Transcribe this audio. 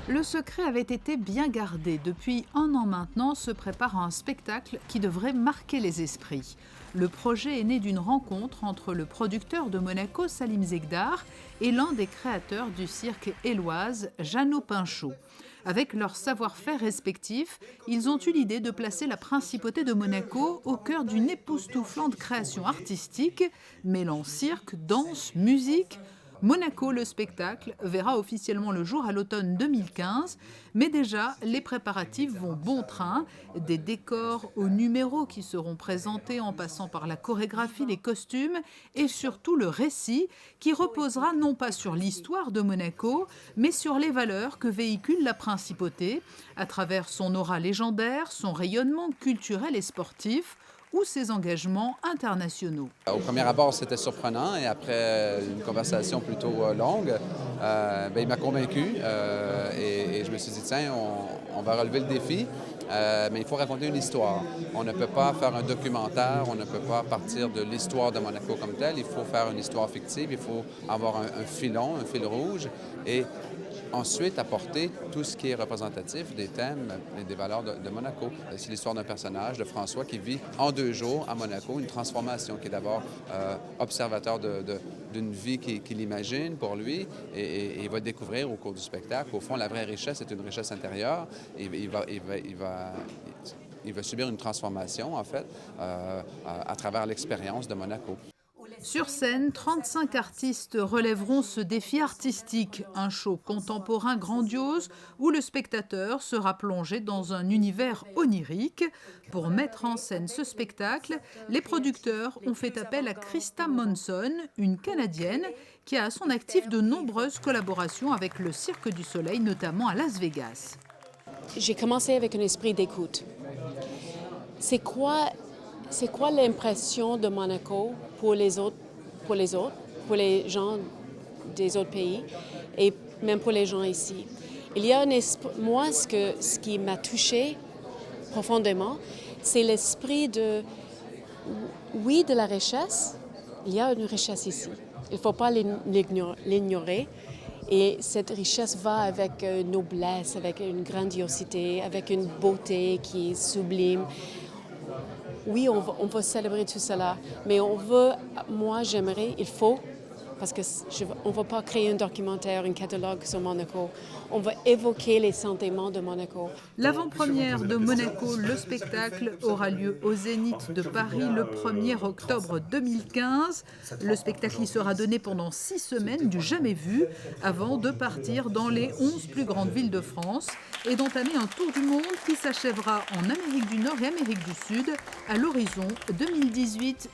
Le secret avait été bien gardé. Depuis un an maintenant se prépare un spectacle qui devrait marquer les esprits. Le projet est né d'une rencontre entre le producteur de Monaco, Salim Zegdar, et l'un des créateurs du cirque éloise, Jeannot Pinchot. Avec leur savoir-faire respectif, ils ont eu l'idée de placer la principauté de Monaco au cœur d'une époustouflante création artistique, mêlant cirque, danse, musique. Monaco, le spectacle, verra officiellement le jour à l'automne 2015, mais déjà, les préparatifs vont bon train. Des décors aux numéros qui seront présentés en passant par la chorégraphie, les costumes et surtout le récit qui reposera non pas sur l'histoire de Monaco, mais sur les valeurs que véhicule la principauté à travers son aura légendaire, son rayonnement culturel et sportif, ou ses engagements internationaux. Au premier abord, c'était surprenant et après une conversation plutôt longue, il m'a convaincu et je me suis dit, tiens, on va relever le défi, mais il faut raconter une histoire. On ne peut pas faire un documentaire, on ne peut pas partir de l'histoire de Monaco comme telle, il faut faire une histoire fictive, il faut avoir un filon, un fil rouge et ensuite, apporter tout ce qui est représentatif des thèmes et des valeurs de Monaco. C'est l'histoire d'un personnage, de François, qui vit en 2 jours à Monaco une transformation, qui est d'abord observateur d'une vie qu'il imagine pour lui et il va découvrir au cours du spectacle. Au fond, la vraie richesse est une richesse intérieure. Il va subir une transformation, en fait, à travers l'expérience de Monaco. Sur scène, 35 artistes relèveront ce défi artistique, un show contemporain grandiose où le spectateur sera plongé dans un univers onirique. Pour mettre en scène ce spectacle, les producteurs ont fait appel à Krista Monson, une Canadienne qui a à son actif de nombreuses collaborations avec le Cirque du Soleil, notamment à Las Vegas. J'ai commencé avec un esprit d'écoute. C'est quoi l'impression de Monaco pour les gens des autres pays et même pour les gens ici? Il y a moi, ce qui m'a touché profondément, c'est l'esprit de la richesse. Il y a une richesse ici. Il ne faut pas l'ignorer. Et cette richesse va avec une noblesse, avec une grandiosité, avec une beauté qui est sublime. Oui, on va célébrer tout cela, mais parce qu'on ne va pas créer un documentaire, un catalogue sur Monaco. On va évoquer les sentiments de Monaco. L'avant-première de Monaco, le spectacle, aura lieu au Zénith de Paris le 1er octobre 2015. Le spectacle y sera donné pendant 6 semaines, du jamais vu, avant de partir dans les 11 plus grandes villes de France et d'entamer un tour du monde qui s'achèvera en Amérique du Nord et Amérique du Sud à l'horizon 2018-2019.